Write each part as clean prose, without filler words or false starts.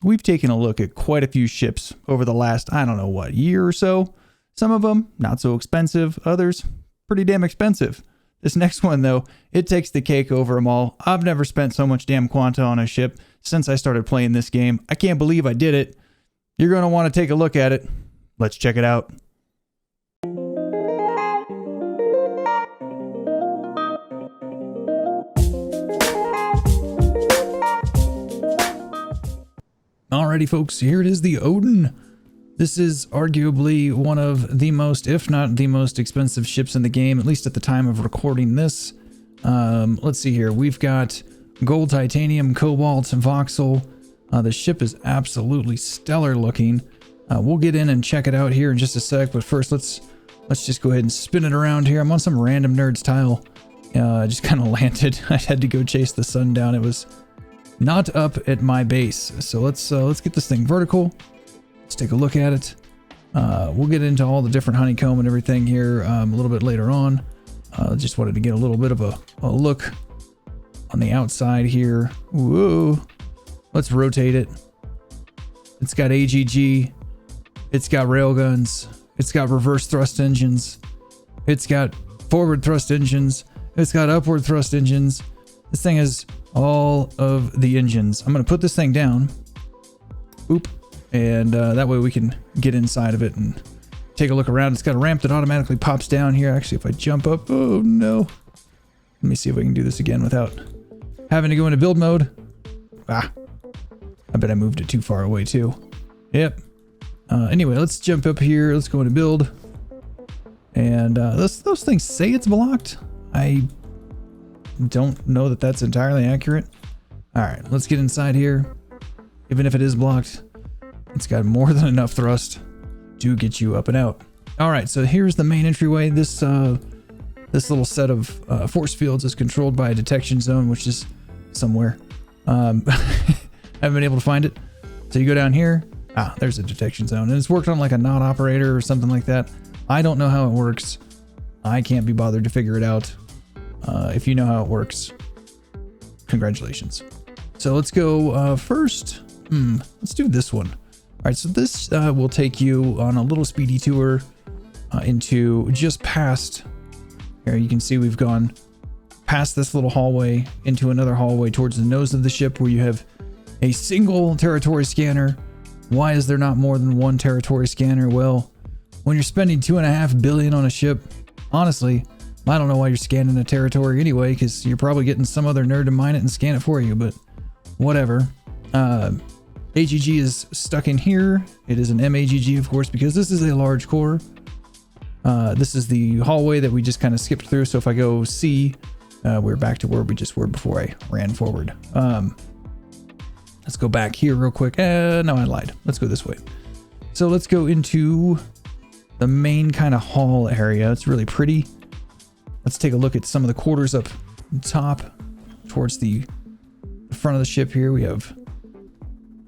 we've taken a look at quite a few ships over the last, I don't know what, year or so. Some of them not so expensive, others pretty damn expensive. This next one, though, it takes the cake over them all. I've never spent so much damn quanta on a ship since I started playing this game. I can't believe I did it. You're going to want to take a look at it. Let's check it out. Alrighty, folks, here it is, the Odin. This is arguably one of the most, if not the most expensive ships in the game, at least at the time of recording this. Let's see here. We've got gold, titanium, cobalt, voxel. The ship is absolutely stellar looking. We'll get in and check it out here in just a sec, but first let's just go ahead and spin it around here. I'm on some random nerds tile. I just kind of landed. I had to go chase the sun down. It was not up at my base. So let's get this thing vertical. Let's take a look at it. We'll get into all the different honeycomb and everything here a little bit later on. Just wanted to get a little bit of a look on the outside here. Whoa. Let's rotate it. It's got AGG. It's got railguns. It's got reverse thrust engines. It's got forward thrust engines. It's got upward thrust engines. This thing has all of the engines. I'm going to put this thing down. Oop. And that way we can get inside of it and take a look around. It's got a ramp that automatically pops down here. Actually, if I jump up, oh no. Let me see if we can do this again without having to go into build mode. I bet I moved it too far away too. Yep. Anyway, let's jump up here. Let's go into build. And those things say it's blocked. I don't know that that's entirely accurate. All right, let's get inside here. Even if it is blocked, it's got more than enough thrust to get you up and out. All right, so here's the main entryway. This little set of force fields is controlled by a detection zone, which is somewhere. I haven't been able to find it. So you go down here. There's a detection zone, and it's worked on like a NOT operator or something like that. I don't know how it works. I can't be bothered to figure it out. If you know how it works, congratulations. So let's go first. Let's do this one. All right, so this will take you on a little speedy tour into just past. Here you can see we've gone past this little hallway into another hallway towards the nose of the ship where you have a single territory scanner. Why is there not more than one territory scanner? Well, when you're spending $2.5 billion on a ship, honestly, I don't know why you're scanning a territory anyway, because you're probably getting some other nerd to mine it and scan it for you, but whatever. AGG is stuck in here. It is an MAGG, of course, because this is a large core. This is the hallway that we just kind of skipped through. So if I go C, we're back to where we just were before I ran forward. Let's go back here real quick. No, I lied. Let's go this way. So let's go into the main kind of hall area. It's really pretty. Let's take a look at some of the quarters up top towards the front of the ship here. We have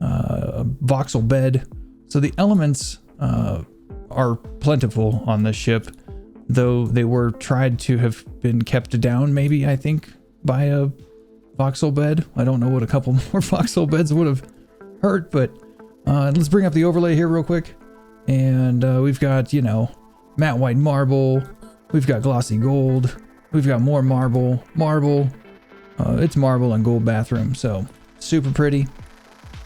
a voxel bed. So the elements are plentiful on this ship, though they were tried to have been kept down, maybe, I think, by a voxel bed. I don't know what a couple more voxel beds would have hurt, but let's bring up the overlay here real quick. And we've got, you know, matte white marble. We've got glossy gold. We've got more marble. It's marble and gold bathroom, so super pretty.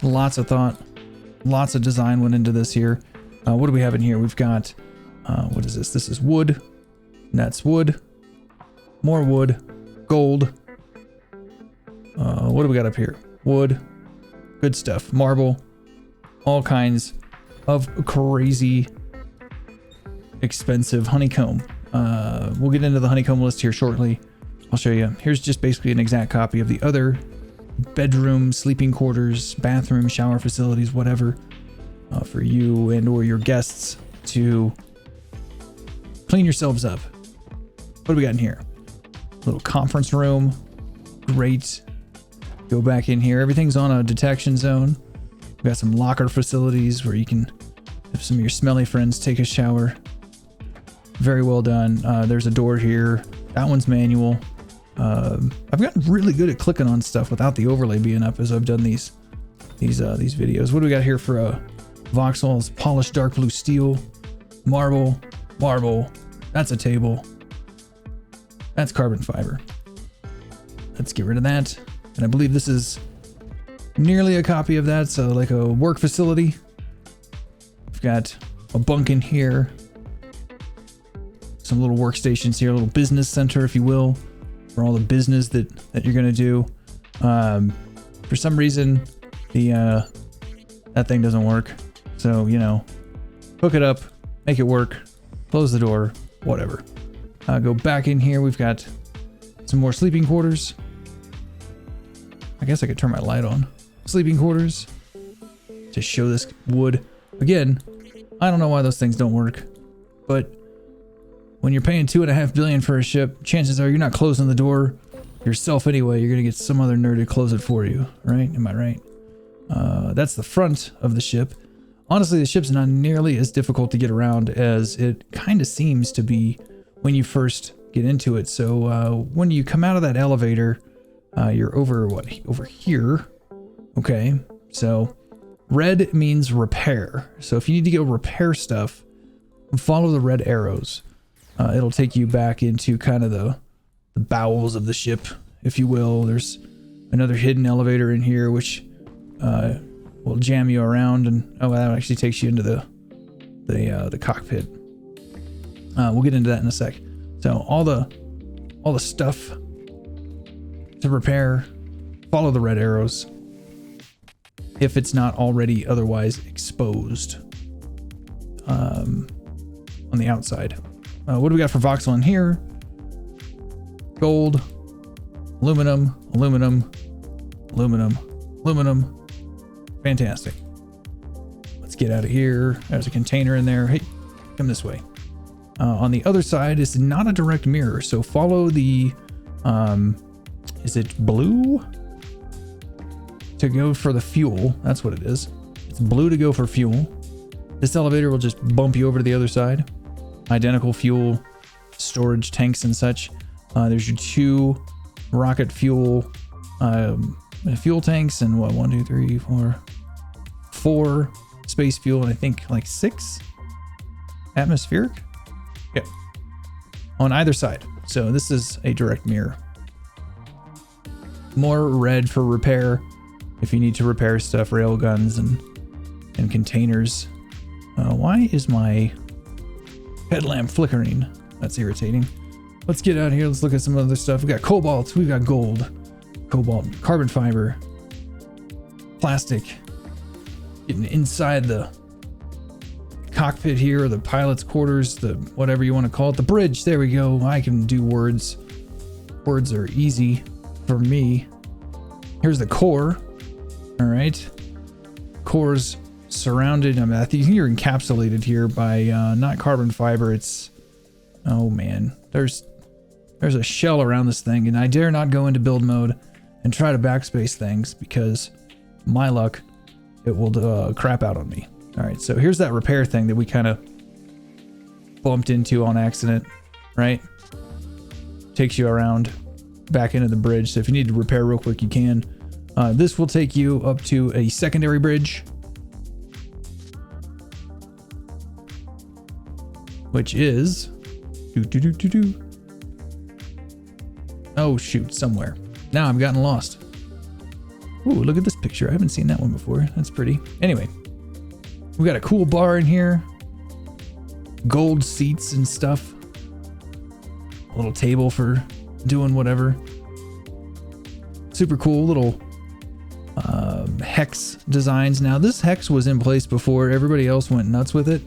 Lots of thought, lots of design went into this here. What do we have in here? We've got, what is this? This is wood. That's wood. More wood. Gold. What do we got up here? Wood. Good stuff. Marble. All kinds of crazy expensive honeycomb. We'll get into the honeycomb list here shortly. I'll show you. Here's just basically an exact copy of the other bedroom, sleeping quarters, bathroom, shower facilities, whatever, for you and or your guests to clean yourselves up. What do we got in here? Little conference room. Great. Go back in here. Everything's on a detection zone. We've got some locker facilities where you can have some of your smelly friends take a shower. Very well done. There's a door here. That one's manual. I've gotten really good at clicking on stuff without the overlay being up as I've done these these videos. What do we got here for voxels? Polished dark blue steel, marble, marble. That's a table. That's carbon fiber. Let's get rid of that. And I believe this is nearly a copy of that, so like a work facility. We've got a bunk in here. Some little workstations here, a little business center, if you will, for all the business that you're gonna do. For some reason, that thing doesn't work. So, you know, hook it up, make it work, close the door, whatever. Go back in here. We've got some more sleeping quarters. I guess I could turn my light on. Sleeping quarters to show this wood. Again, I don't know why those things don't work, but when you're paying $2.5 billion for a ship, chances are you're not closing the door yourself anyway. You're gonna get some other nerd to close it for you, right? Am I right? That's the front of the ship. Honestly, the ship's not nearly as difficult to get around as it kind of seems to be when you first get into it. So when you come out of that elevator, you're over here. Okay, so red means repair. So if you need to go repair stuff, follow the red arrows. It'll take you back into kind of the bowels of the ship, if you will. There's another hidden elevator in here, which will jam you around, and that actually takes you into the cockpit. We'll get into that in a sec. So all the stuff to repair, follow the red arrows if it's not already otherwise exposed on the outside. What do we got for voxel in here? Gold, aluminum, aluminum, aluminum, aluminum. Fantastic. Let's get out of here. There's a container in there. Hey, come this way. On the other side is not a direct mirror, so follow the is it blue to go for the fuel? That's what it is. It's blue to go for fuel. This elevator will just bump you over to the other side. Identical fuel storage tanks and such. There's your 2 rocket fuel fuel tanks, and what, 1, 2, 3, 4 space fuel, and I think like 6 atmospheric. Yeah, on either side. So this is a direct mirror. More red for repair if you need to repair stuff, rail guns and containers. Why is my headlamp flickering? That's irritating. Let's get out of here. Let's look at some other stuff. We got cobalt. We got gold, cobalt, carbon fiber, plastic. Getting inside the cockpit here, the pilot's quarters, the whatever you want to call it, the bridge. There we go. I can do words. Words are easy for me. Here's the core. All right, core's surrounded. I mean, I think you're encapsulated here by not carbon fiber. It's, oh man, there's a shell around this thing, and I dare not go into build mode and try to backspace things because my luck, it will crap out on me. All right, so here's that repair thing that we kind of bumped into on accident, right? Takes you around back into the bridge. So if you need to repair real quick, you can. This will take you up to a secondary bridge, which is oh shoot, somewhere. Now I've gotten lost. Ooh, look at this picture. I haven't seen that one before. That's pretty. Anyway, we got a cool bar in here, gold seats and stuff, a little table for doing whatever. Super cool little hex designs. Now this hex was in place before everybody else went nuts with it,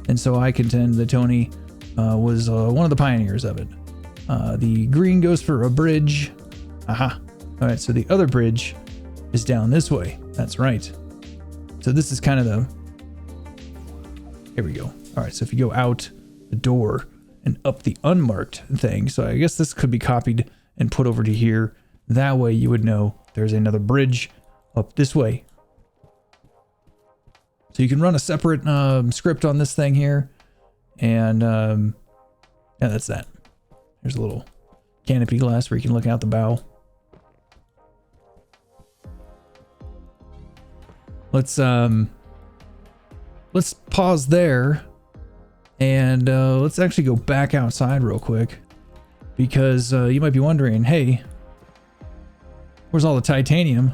and so I contend that Tony was one of the pioneers of it. The green goes for a bridge. Aha. All right, so the other bridge is down this way. That's right. So this is kind of the, here we go. All right, so if you go out the door and up the unmarked thing, so I guess this could be copied and put over to here. That way you would know there's another bridge up this way. So you can run a separate script on this thing here. And yeah, that's that. There's a little canopy glass where you can look out the bow. let's pause there, and let's actually go back outside real quick, because you might be wondering, hey, where's all the titanium?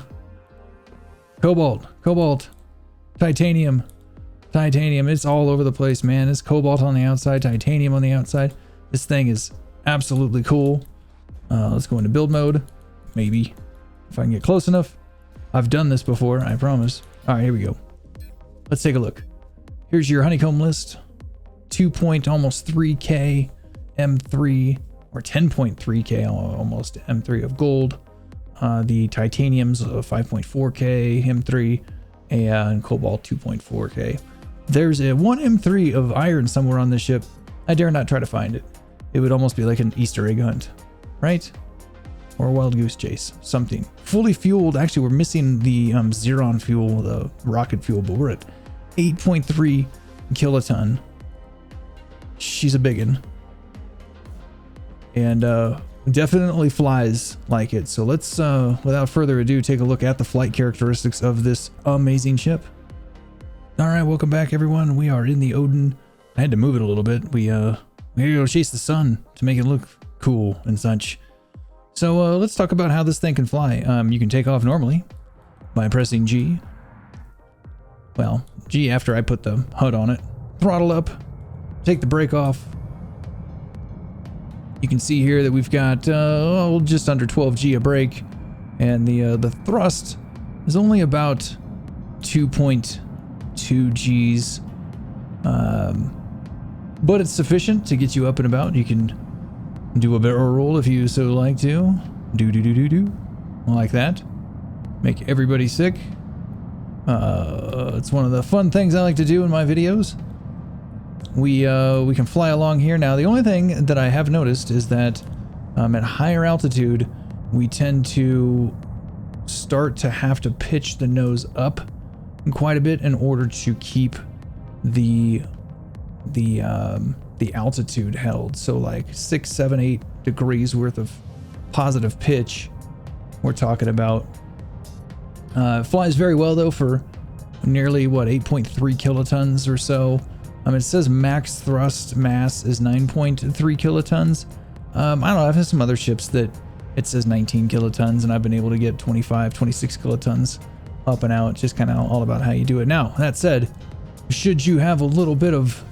Cobalt, titanium, it's all over the place, man. It's cobalt on the outside, titanium on the outside. This thing is absolutely cool. Let's go into build mode, maybe, if I can get close enough. I've done this before, I promise. All right, here we go. Let's take a look. Here's your honeycomb list. 2.3K M3, or 10.3K almost M3 of gold. The titanium's 5.4K M3, and cobalt 2.4K. There's a 1 M3 of iron somewhere on this ship. I dare not try to find it. It would almost be like an Easter egg hunt, right? Or a wild goose chase, something. Fully fueled, actually we're missing the Xeron fuel, the rocket fuel, but we're at 8.3 kiloton. She's a biggin. And definitely flies like it. So let's, without further ado, take a look at the flight characteristics of this amazing ship. All right, welcome back, everyone. We are in the Odin. I had to move it a little bit. We had to go chase the sun to make it look cool and such. So let's talk about how this thing can fly. You can take off normally by pressing G. Well, G after I put the HUD on it. Throttle up, take the brake off. You can see here that we've got just under 12 G of brake, and the thrust is only about 2.2 Gs, but it's sufficient to get you up and about. You can do a barrel roll if you so like to. Do like that. Make everybody sick. It's one of the fun things I like to do in my videos. We can fly along here. Now, the only thing that I have noticed is that at higher altitude, we tend to start to have to pitch the nose up quite a bit in order to keep the altitude held. So like 6, 7, 8 degrees worth of positive pitch we're talking about. It flies very well though for nearly, what, 8.3 kilotons or so. It says max thrust mass is 9.3 kilotons. I don't know, I've had some other ships that it says 19 kilotons, and I've been able to get 25, 26 kilotons up and out. Just kind of all about how you do it. Now, that said, should you have a little bit of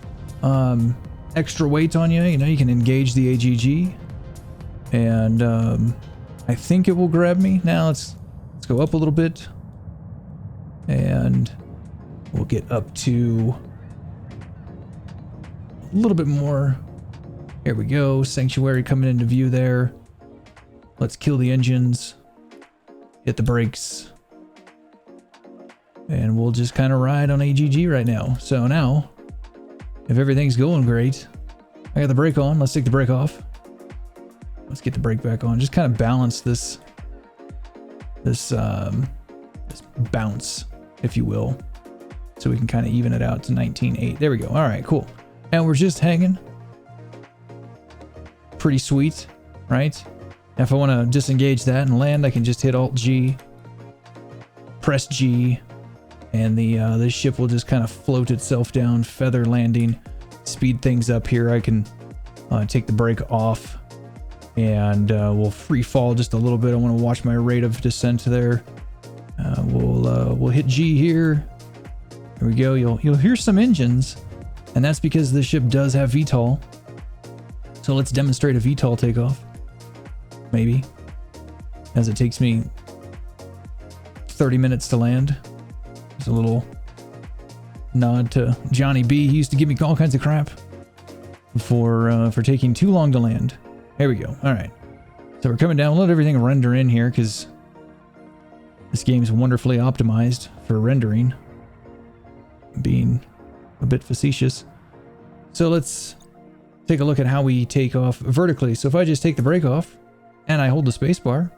extra weight on you, you know, you can engage the AGG, and I think it will grab me. Now let's go up a little bit, and we'll get up to a little bit more. Here we go. Sanctuary coming into view there. Let's kill the engines, hit the brakes, and we'll just kind of ride on AGG right now. So now, if everything's going great, I got the brake on. Let's take the brake off. Let's get the brake back on. Just kind of balance this bounce, if you will, so we can kind of even it out to 19.8. There we go. All right, cool. And we're just hanging. Pretty sweet, right? If I want to disengage that and land, I can just hit Alt G, press G, and this ship will just kind of float itself down, feather landing, speed things up here. I can take the brake off, and we'll free fall just a little bit. I want to watch my rate of descent there. We'll hit G here. There we go. You'll hear some engines, and that's because the ship does have VTOL. So let's demonstrate a VTOL takeoff, maybe, as it takes me 30 minutes to land. Just a little nod to Johnny B. He used to give me all kinds of crap for taking too long to land. Here we go. All right. So we're coming down. We'll let everything render in here because this game's wonderfully optimized for rendering. Being a bit facetious. So let's take a look at how we take off vertically. So if I just take the brake off and I hold the space bar,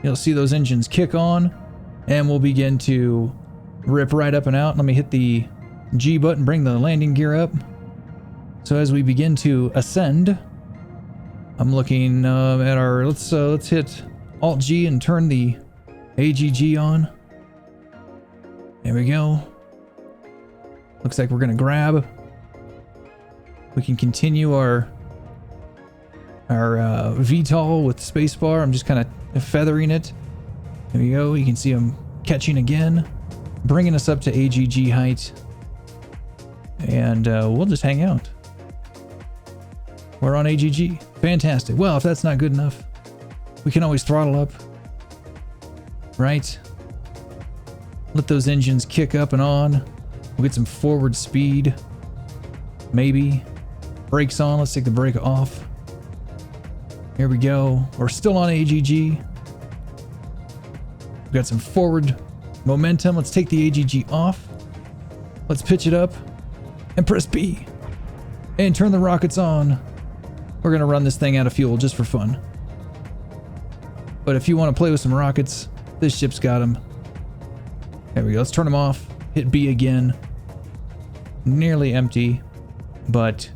you'll see those engines kick on and we'll begin to rip right up and out. Let me hit the G button, bring the landing gear up. So as we begin to ascend, I'm looking at our, let's hit Alt G and turn the AGG on. There we go. Looks like we're gonna grab. We can continue our VTOL with spacebar. I'm just kind of feathering it. There we go. You can see him catching again, bringing us up to AGG height, and we'll just hang out. We're on AGG. Fantastic. Well, if that's not good enough, we can always throttle up, right? Let those engines kick up and on. We'll get some forward speed. Maybe. Brakes on. Let's take the brake off. Here we go. We're still on AGG. We've got some forward momentum. Let's take the AGG off. Let's pitch it up and press B and turn the rockets on. We're going to run this thing out of fuel just for fun. But if you want to play with some rockets, this ship's got them. There we go. Let's turn them off. Hit B again. Nearly empty, but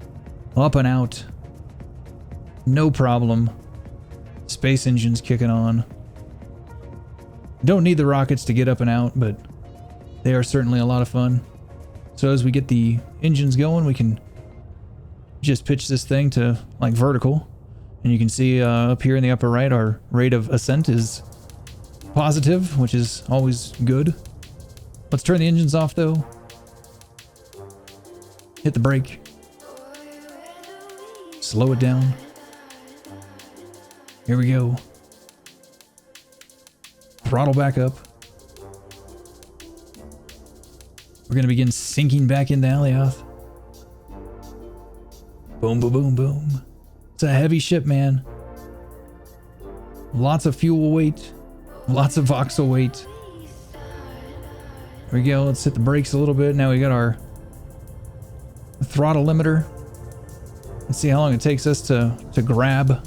up and out. No problem. Space engines kicking on. Don't need the rockets to get up and out, but they are certainly a lot of fun. So as we get the engines going, we can just pitch this thing to like vertical. And you can see up here in the upper right, our rate of ascent is positive, which is always good. Let's turn the engines off though. Hit the brake. Slow it down. Here we go. Throttle back up. We're going to begin sinking back into Alioth. Boom, boom, boom, boom. It's a heavy ship, man. Lots of fuel weight. Lots of voxel weight. There we go. Let's hit the brakes a little bit. Now we got our throttle limiter. Let's see how long it takes us to grab.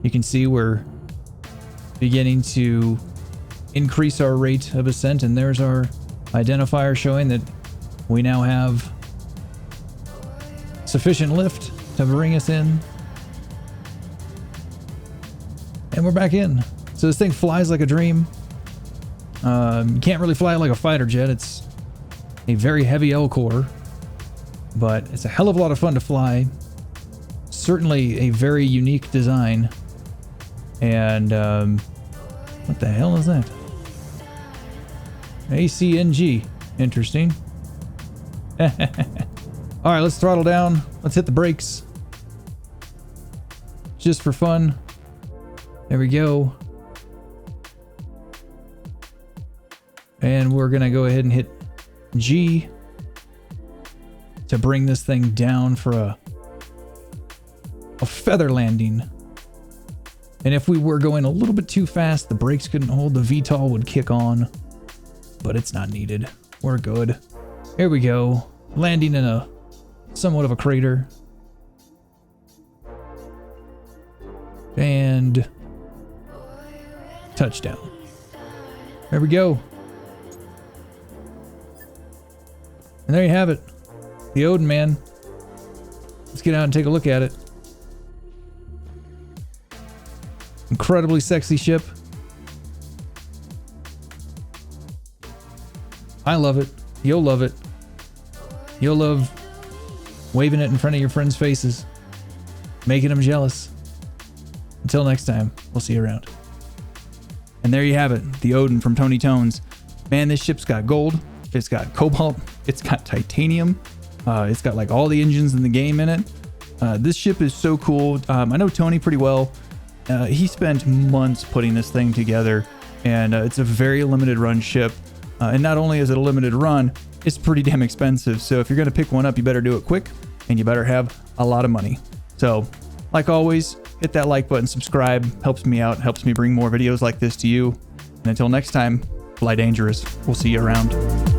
You can see we're beginning to increase our rate of ascent, and there's our identifier showing that we now have sufficient lift to bring us in. And we're back in. So this thing flies like a dream. You can't really fly it like a fighter jet. It's a very heavy L-core, but it's a hell of a lot of fun to fly. Certainly a very unique design. And what the hell is that? ACNG. Interesting. Alright, let's throttle down. Let's hit the brakes. Just for fun. There we go. And we're going to go ahead and hit G to bring this thing down for a feather landing. And if we were going a little bit too fast, the brakes couldn't hold, the VTOL would kick on. But it's not needed. We're good. Here we go. Landing in a somewhat of a crater. And touchdown. There we go. And there you have it. The Odin, man. Let's get out and take a look at it. Incredibly sexy ship. I love it. You'll love it. You'll love waving it in front of your friends' faces, making them jealous. Until next time, we'll see you around. And there you have it, the Odin from TonyTones. Man, this ship's got gold, it's got cobalt, it's got titanium, it's got like all the engines in the game in it. This ship is so cool. I know Tony pretty well. He spent months putting this thing together, and it's a very limited run ship. And not only is it a limited run, it's pretty damn expensive. So if you're going to pick one up, you better do it quick, and you better have a lot of money. So, like always, hit that like button, subscribe, helps me out, helps me bring more videos like this to you. And until next time, fly dangerous. We'll see you around.